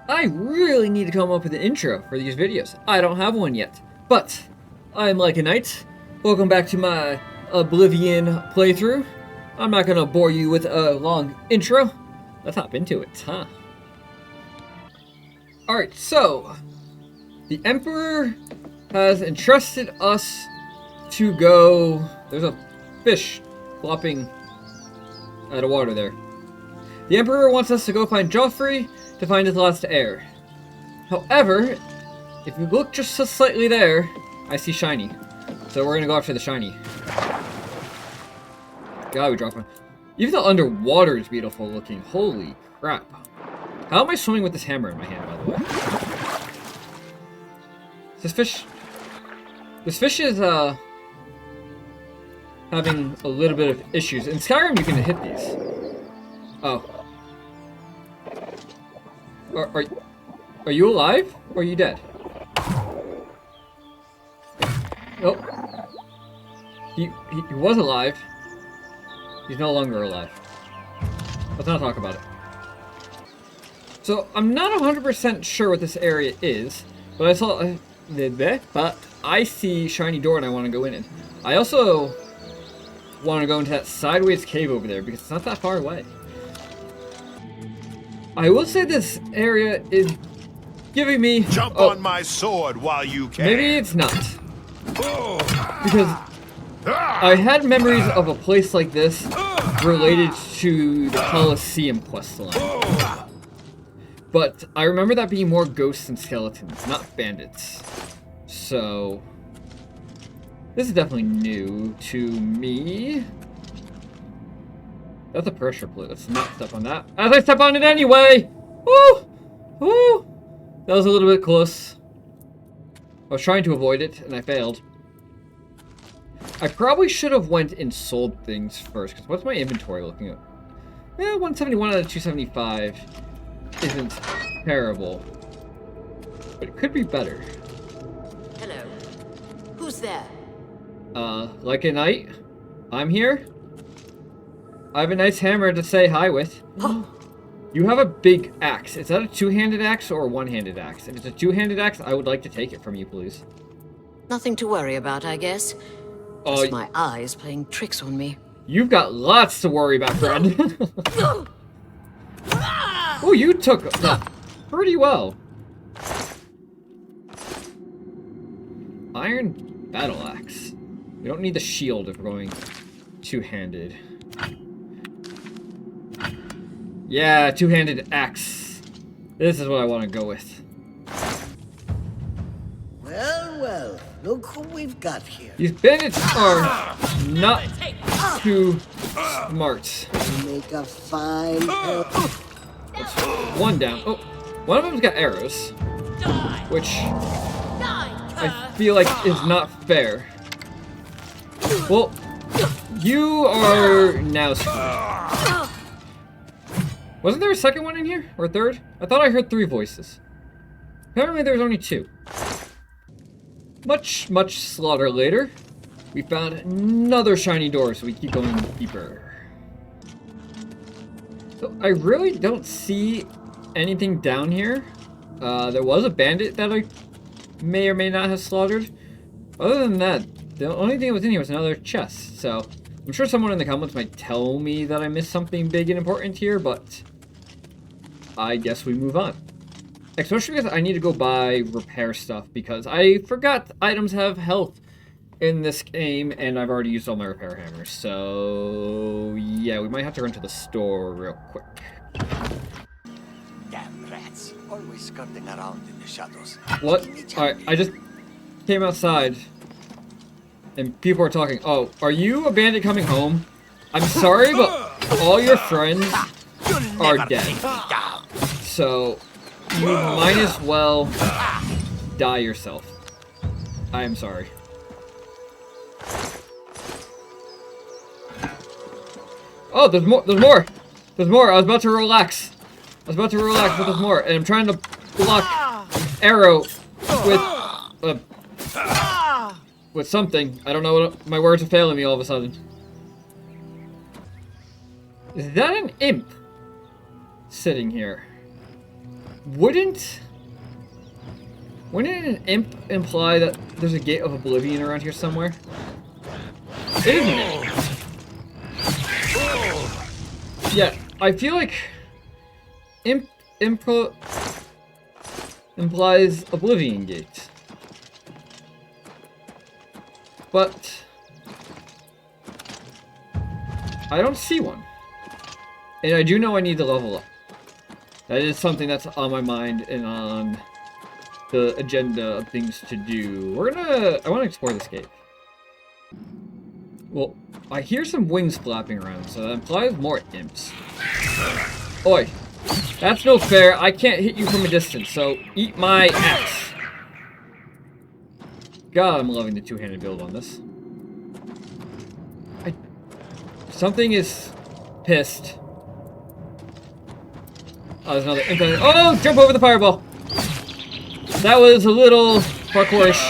I really need to come up with an intro for these videos. I don't have one yet. But, I'm Like a Knight. Welcome back to my Oblivion playthrough. I'm not gonna bore you with a long intro. Let's hop into it, huh? Alright, so, the Emperor has entrusted us to go... There's a fish flopping out of water there. The Emperor wants us to go find Joffrey to find his lost heir. However, if you look just slightly there, I see shiny. So we're gonna go after the shiny. God, we dropped one. Even the underwater is beautiful looking. Holy crap. How am I swimming with this hammer in my hand, by the way? This fish is, having a little bit of issues. In Skyrim, you can hit these. Oh. Are you alive? Or are you dead? Nope. He was alive. He's no longer alive. Let's not talk about it. So, I'm not 100% sure what this area is, but I see shiny door and I want to go in it. I also want to go into that sideways cave over there because it's not that far away. I will say this area is giving me... Jump on my sword while you can. Maybe it's not. Because I had memories of a place like this related to the Colosseum questline. But I remember that being more ghosts and skeletons, not bandits. So... this is definitely new to me. That's a pressure plate. Let's not step on that. As I step on it anyway! Woo! Woo! That was a little bit close. I was trying to avoid it, and I failed. I probably should have went and sold things first, because what's my inventory looking at? 171 out of 275 isn't terrible. But it could be better. Hello. Who's there? Like a knight? I'm here. I have a nice hammer to say hi with. You have a big axe. Is that a two-handed axe or a one-handed axe? If it's a two-handed axe, I would like to take it from you, please. Nothing to worry about, I guess. Just my eyes playing tricks on me. You've got lots to worry about, friend. Oh, you took that pretty well. Iron battle axe. We don't need the shield if we're going two-handed. Yeah, two-handed axe. This is what I want to go with. Well, well, look who we've got here. These bandits are not too smart. Make a fine That's one down. Oh, one of them's got arrows, which I feel like is not fair. Well, you are now screwed. Wasn't there a second one in here? Or a third? I thought I heard 3 voices. Apparently there was only 2. Much slaughter later, we found another shiny door, so we keep going deeper. So I really don't see anything down here. There was a bandit that I may or may not have slaughtered. Other than that, the only thing that was in here was another chest, so I'm sure someone in the comments might tell me that I missed something big and important here, but I guess we move on. Especially because I need to go buy repair stuff, because I forgot items have health in this game, and I've already used all my repair hammers, so yeah, we might have to run to the store real quick. Damn rats, always skirting around in the shadows. What? Alright, I just came outside, and people are talking. Oh, are you a bandit coming home? I'm sorry, but all your friends are dead. So, you might as well die yourself. I am sorry. Oh, there's more! There's more! There's more! I was about to relax. But there's more. And I'm trying to block arrow with something. I don't know what... my words are failing me all of a sudden. Is that an imp sitting here? Wouldn't an imp imply that there's a gate of Oblivion around here somewhere? Isn't it? Yeah, I feel like imp implies Oblivion Gate. But I don't see one. And I do know I need to level up. That is something that's on my mind and on the agenda of things to do. I want to explore this cave. Well, I hear some wings flapping around, so that implies more imps. Oi, that's no fair. I can't hit you from a distance, so eat my axe. God, I'm loving the two-handed build on this. Something is pissed. Oh, there's another imp. Oh, jump over the fireball. That was a little parkourish.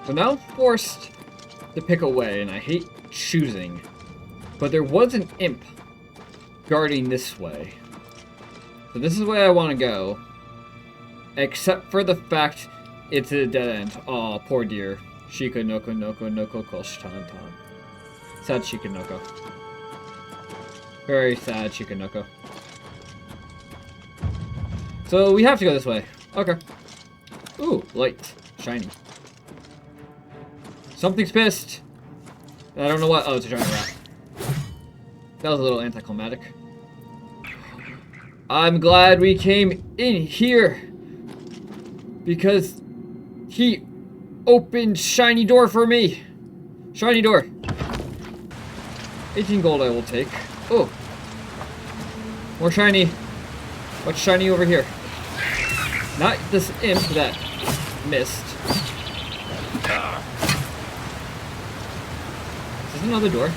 But now I'm forced to pick a way, and I hate choosing. But there was an imp guarding this way. So this is the way I want to go. Except for the fact it's a dead end. Aw, poor dear. Shika noko noko noko koshtan tan. Sad Shika noko. Very sad Shika noko. So we have to go this way. Okay. Ooh, light. Shiny. Something's pissed. I don't know what. Oh, it's a giant rat. That was a little anticlimactic. I'm glad we came in here. Because he opened shiny door for me. Shiny door. 18 gold I will take. Oh. More shiny. What's shiny over here? Not this imp that missed. Is this another door?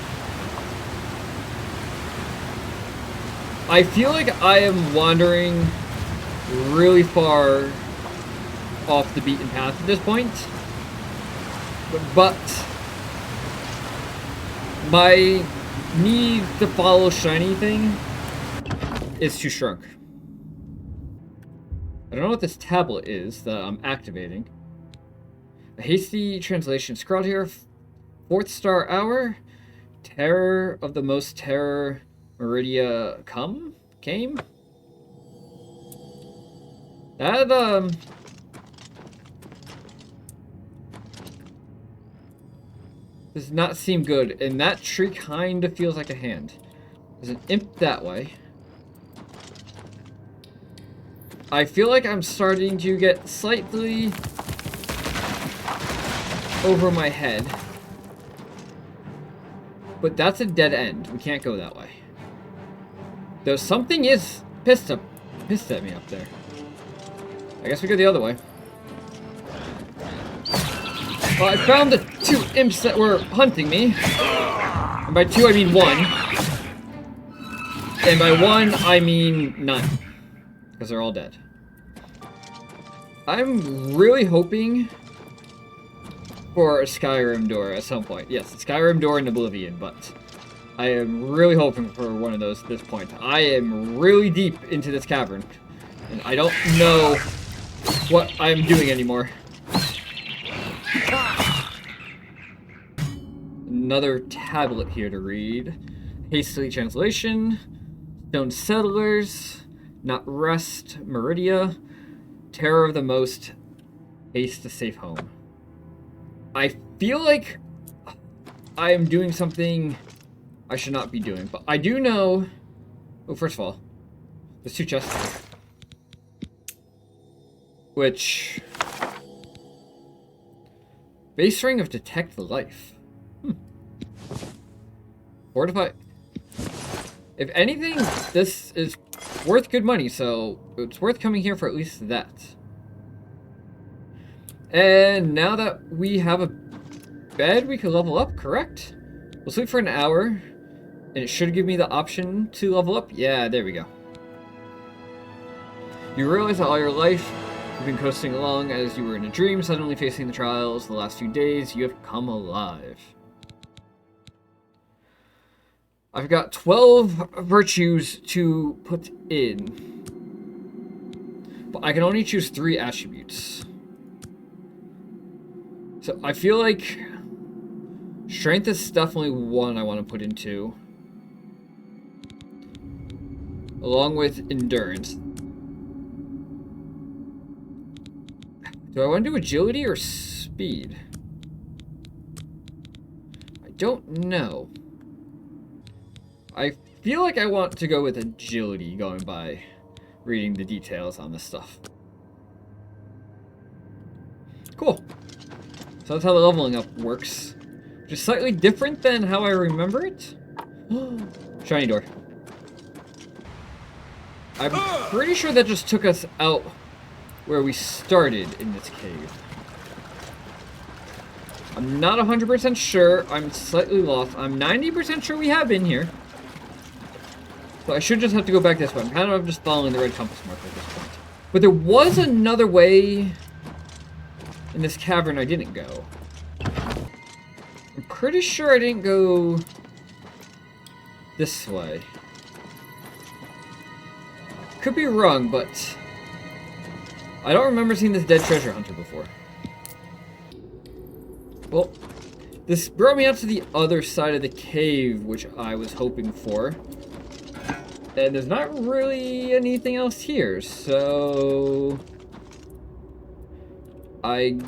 I feel like I am wandering really far off the beaten path at this point. But my need to follow shiny thing is too shrunk. I don't know what this tablet is that I'm activating. A hasty translation. Scrawled here. 4th star hour. Terror of the most terror. Meridia came? That, does not seem good, and that tree kind of feels like a hand. There's an imp that way. I feel like I'm starting to get slightly over my head. But that's a dead end. We can't go that way. Though something is pissed at me up there. I guess we go the other way. Well, I found the 2 imps that were hunting me. And by 2 I mean 1. And by 1 I mean none. Because they're all dead. I'm really hoping for a Skyrim door at some point. Yes, a Skyrim door in Oblivion, but I am really hoping for one of those at this point. I am really deep into this cavern, and I don't know what I'm doing anymore. Another tablet here to read. Hastily translation. Stone settlers. Not rest. Meridia. Terror of the most. Haste to safe home. I feel like I am doing something I should not be doing, but I do know... Oh, first of all, there's 2 chests here. Which... Base ring of detect life. Fortify... If anything, this is worth good money, so it's worth coming here for at least that. And now that we have a bed, we can level up, correct? We'll sleep for an hour, and it should give me the option to level up. Yeah, there we go. You realize that all your life, you've been coasting along as you were in a dream, suddenly facing the trials. The last few days, you have come alive. I've got 12 virtues to put in. But I can only choose 3 attributes. So I feel like strength is definitely one I want to put into. Along with endurance. Do I want to do agility or speed? I don't know. I feel like I want to go with agility, going by reading the details on this stuff. Cool. So that's how the leveling up works. Just slightly different than how I remember it. Shiny door. I'm pretty sure that just took us out where we started in this cave. I'm not 100% sure. I'm slightly lost. I'm 90% sure we have been here. So I should just have to go back this way. I'm kind of just following the red compass marker at this point. But there was another way in this cavern I didn't go. I'm pretty sure I didn't go this way. Could be wrong, but I don't remember seeing this dead treasure hunter before. Well, this brought me out to the other side of the cave, which I was hoping for. And there's not really anything else here, so I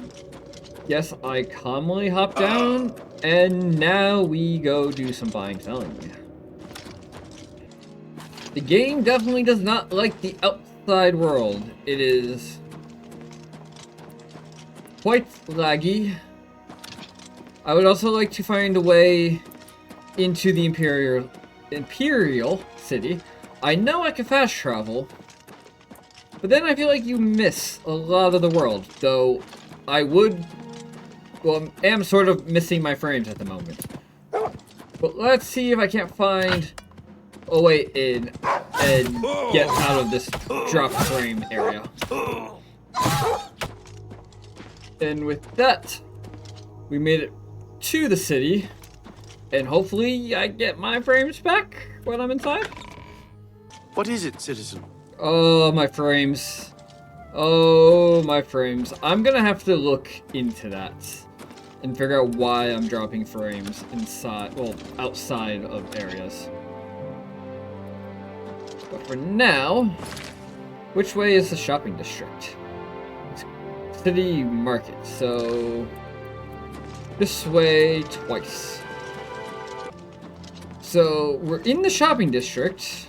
guess I calmly hop down, and now we go do some buying and selling. The game definitely does not like the outside world. It is quite laggy. I would also like to find a way into the Imperial City. I know I can fast travel, but then I feel like you miss a lot of the world, though I am sort of missing my frames at the moment. But let's see if I can't find a way in and get out of this drop frame area. And with that, we made it to the city, and hopefully I get my frames back when I'm inside. What is it, citizen? Oh, my frames. Oh, my frames. I'm gonna have to look into that and figure out why I'm dropping frames inside, well, outside of areas. But for now, which way is the shopping district? It's City Market, so this way twice. So we're in the shopping district.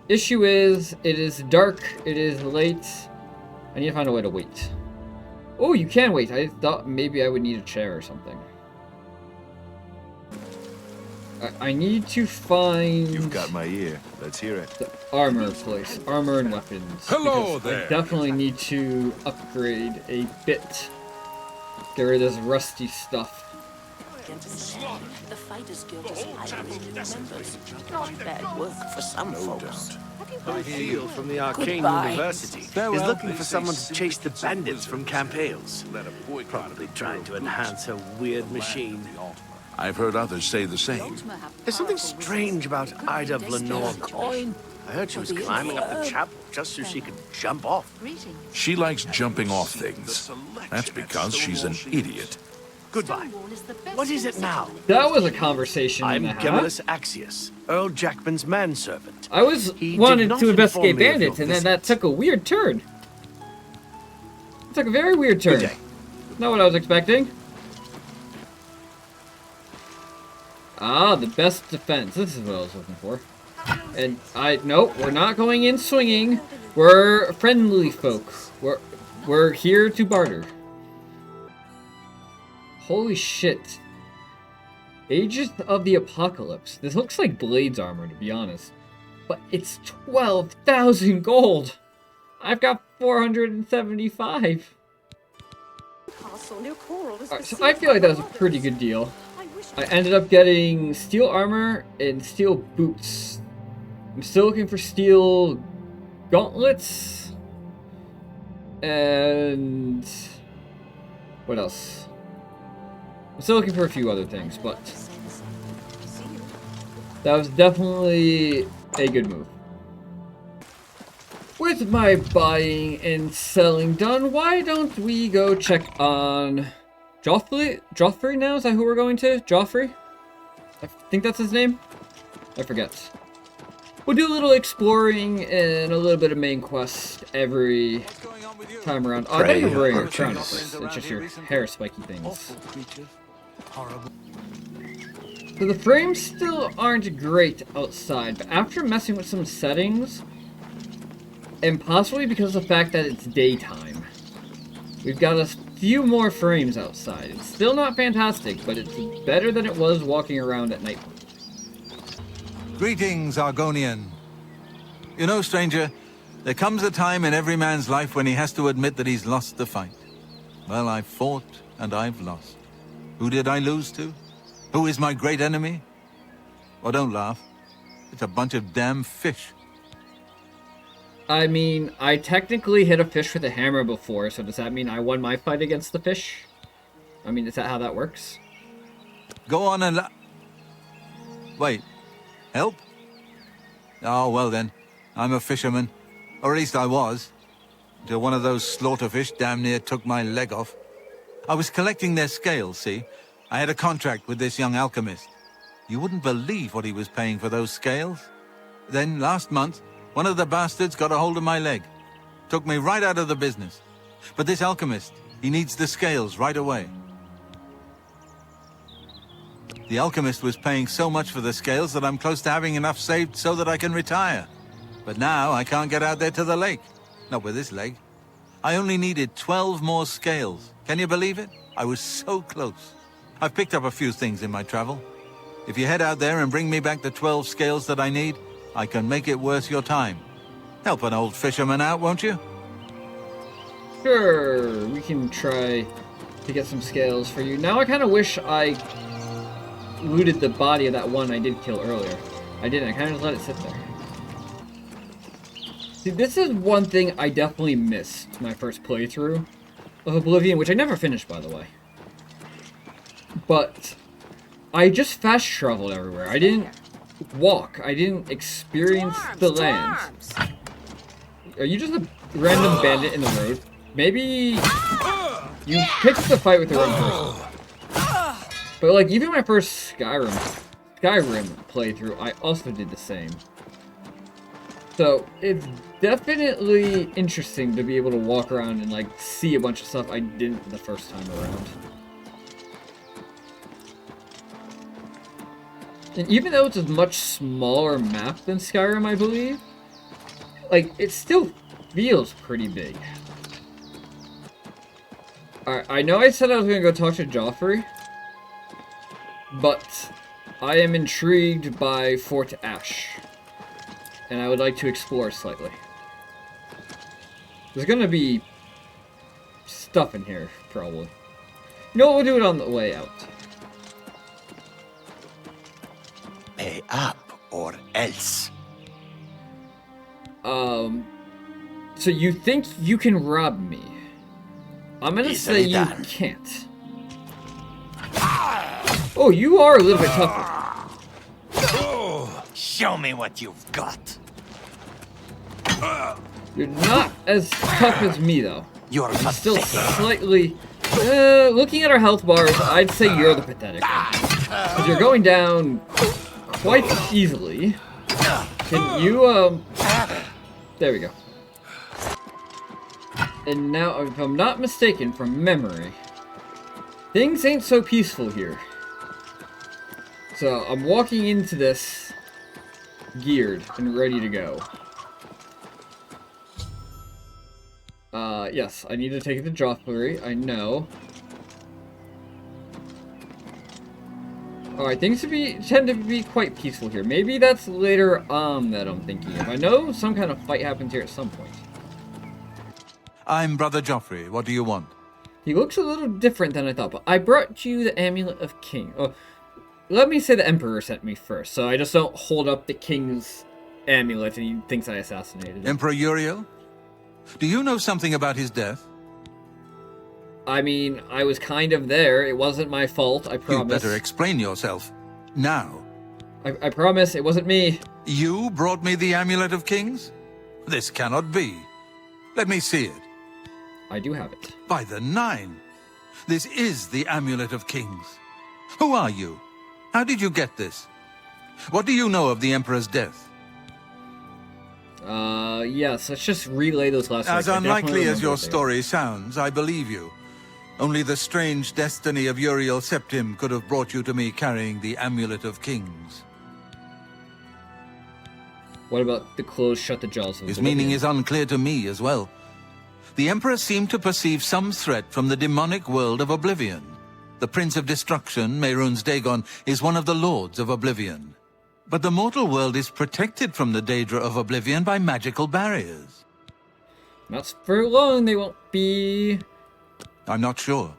Issue is, it is dark, it is late. I need to find a way to wait. Oh, you can wait. I thought maybe I would need a chair or something. I need to find... You've got my ear. Let's hear it. The armor place. Armor and weapons. Hello there. there. I definitely need to upgrade a bit. Get rid of this rusty stuff. The Fighters Guild is highly members. Not bad work for some folks. I feel from the Arcane Goodbye. University is looking for someone to chase the bandits from Camp Hales. Probably trying to enhance her weird machine. I've heard others say the same. There's something strange about Ida of Lenore. I heard she was climbing up the chapel just so she could jump off. She likes jumping off things. That's because she's an idiot. Goodbye. What is it now? That was a conversation I'm and a half. Gemellus Axius, Earl Jackman's manservant. I was He did wanted not to investigate inform me of bandits, your and then that took a weird turn. It took a very weird turn. Good day. Not what I was expecting. Ah, the best defense. This is what I was looking for. And nope, we're not going in swinging. We're friendly folk. We're here to barter. Holy shit. Ages of the Apocalypse. This looks like Blade's armor, to be honest. But it's 12,000 gold. I've got 475. Right, so I feel like that was a pretty good deal. I ended up getting steel armor and steel boots. I'm still looking for steel gauntlets. And what else? I'm still looking for a few other things, but That was definitely a good move. With my buying and selling done, why don't we go check on Joffrey? Joffrey now? Is that who we're going to? Joffrey? I think that's his name? I forget. We'll do a little exploring and a little bit of main quest every time around. Oh, I thought you were wearing your crown. It's just your hair spiky things. So the frames still aren't great outside, but after messing with some settings, and possibly because of the fact that it's daytime, we've got a few more frames outside. It's still not fantastic, but it's better than it was walking around at night. Greetings, Argonian. You know, stranger, there comes a time in every man's life when he has to admit that he's lost the fight. Well, I've fought and I've lost. Who did I lose to? Who is my great enemy? Well, don't laugh. It's a bunch of damn fish. I mean, I technically hit a fish with a hammer before, so does that mean I won my fight against the fish? I mean, is that how that works? Go on and wait. Help? Oh, well then. I'm a fisherman. Or at least I was. Until one of those slaughterfish damn near took my leg off. I was collecting their scales, see? I had a contract with this young alchemist. You wouldn't believe what he was paying for those scales. Then, last month, one of the bastards got a hold of my leg. Took me right out of the business. But this alchemist, he needs the scales right away. The alchemist was paying so much for the scales that I'm close to having enough saved so that I can retire. But now I can't get out there to the lake. Not with this leg. I only needed 12 more scales. Can you believe it? I was so close. I've picked up a few things in my travel. If you head out there and bring me back the 12 scales that I need, I can make it worth your time. Help an old fisherman out, won't you? Sure, we can try to get some scales for you. Now I kind of wish I looted the body of that one I did kill earlier. I didn't, I kind of just let it sit there. See, this is one thing I definitely missed my first playthrough of Oblivion, which I never finished, by the way. But I just fast traveled everywhere. I didn't walk. I didn't experience the land. Are you just a random bandit in the road? Maybe you picked the fight with the wrong person. But like, even my first Skyrim playthrough, I also did the same. So it's definitely interesting to be able to walk around and like see a bunch of stuff I didn't the first time around. And even though it's a much smaller map than Skyrim, I believe, like, it still feels pretty big. Alright, I know I said I was gonna go talk to Joffrey, but I am intrigued by Fort Ash, and I would like to explore slightly. There's gonna be stuff in here, probably. You know what, we'll do it on the way out. Pay up, or else. So you think you can rob me? I'm gonna say you can't. Oh, you are a little bit tougher. Show me what you've got. You're not as tough as me, though. You're still slightly... looking at our health bars, I'd say you're the pathetic one. 'Cause you're going down quite easily. Can you, there we go. And now, if I'm not mistaken from memory, things ain't so peaceful here. So, I'm walking into this geared and ready to go. Yes, I need to take it to Joffrey, I know. Alright, things tend to be quite peaceful here. Maybe that's later on that I'm thinking of. I know some kind of fight happens here at some point. I'm Brother Joffrey. What do you want? He looks a little different than I thought, but I brought you the Amulet of King. Oh, let me say the Emperor sent me first, so I just don't hold up the King's amulet and he thinks I assassinated him. Emperor Uriel? Do you know something about his death? I mean, I was kind of there. It wasn't my fault, I promise. You better explain yourself. Now. I promise it wasn't me. You brought me the Amulet of Kings? This cannot be. Let me see it. I do have it. By the Nine! This is the Amulet of Kings. Who are you? How did you get this? What do you know of the Emperor's death? Yes, let's just relay those last As words. I unlikely definitely as remember your what they are. story sounds, I believe you. Only the strange destiny of Uriel Septim could have brought you to me carrying the Amulet of Kings. What about the closed shut the jaws of His Oblivion? meaning is unclear to me as well. The Emperor seemed to perceive some threat from the demonic world of Oblivion. The Prince of Destruction, Mehrunes Dagon, is one of the Lords of Oblivion. But the mortal world is protected from the Daedra of Oblivion by magical barriers. Not for long, they won't be... I'm not sure.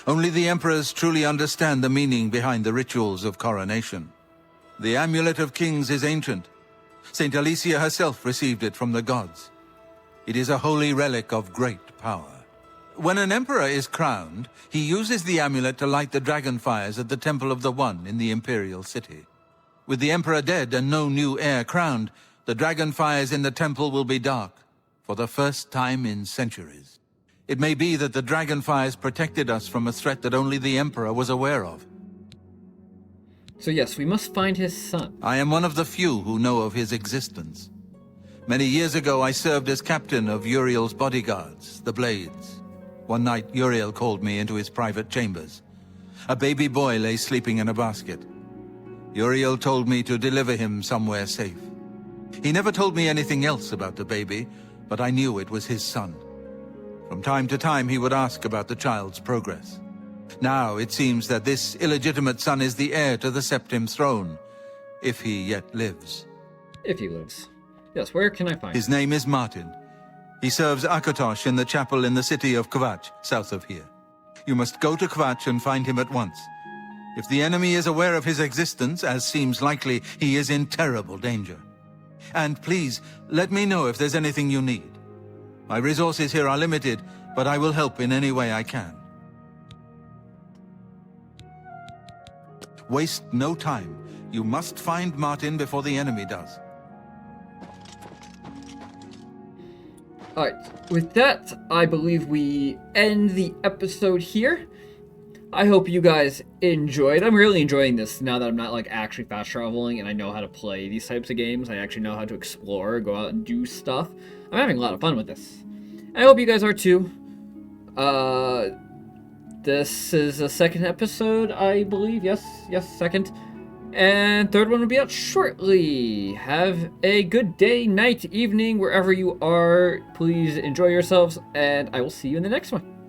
Only the Emperors truly understand the meaning behind the rituals of coronation. The Amulet of Kings is ancient. Saint Alicia herself received it from the gods. It is a holy relic of great power. When an emperor is crowned, he uses the amulet to light the dragon fires at the Temple of the One in the Imperial City. With the emperor dead and no new heir crowned, the dragon fires in the temple will be dark, for the first time in centuries. It may be that the dragon fires protected us from a threat that only the emperor was aware of. So yes, we must find his son. I am one of the few who know of his existence. Many years ago, I served as captain of Uriel's bodyguards, the Blades. One night, Uriel called me into his private chambers. A baby boy lay sleeping in a basket. Uriel told me to deliver him somewhere safe. He never told me anything else about the baby, but I knew it was his son. From time to time, he would ask about the child's progress. Now, it seems that this illegitimate son is the heir to the Septim throne, if he yet lives. If he lives. Yes, where can I find His him? name is Martin. He serves Akatosh in the chapel in the city of Kvatch, south of here. You must go to Kvatch and find him at once. If the enemy is aware of his existence, as seems likely, he is in terrible danger. And please, let me know if there's anything you need. My resources here are limited, but I will help in any way I can. Waste no time. You must find Martin before the enemy does. Alright, with that, I believe we end the episode here. I hope you guys enjoyed. I'm really enjoying this now that I'm not like actually fast traveling and I know how to play these types of games. I actually know how to explore, go out and do stuff. I'm having a lot of fun with this. I hope you guys are too. This is a second episode, I believe. Yes, second. And third one will be out shortly. Have a good day, night, evening, wherever you are. Please enjoy yourselves, and I will see you in the next one.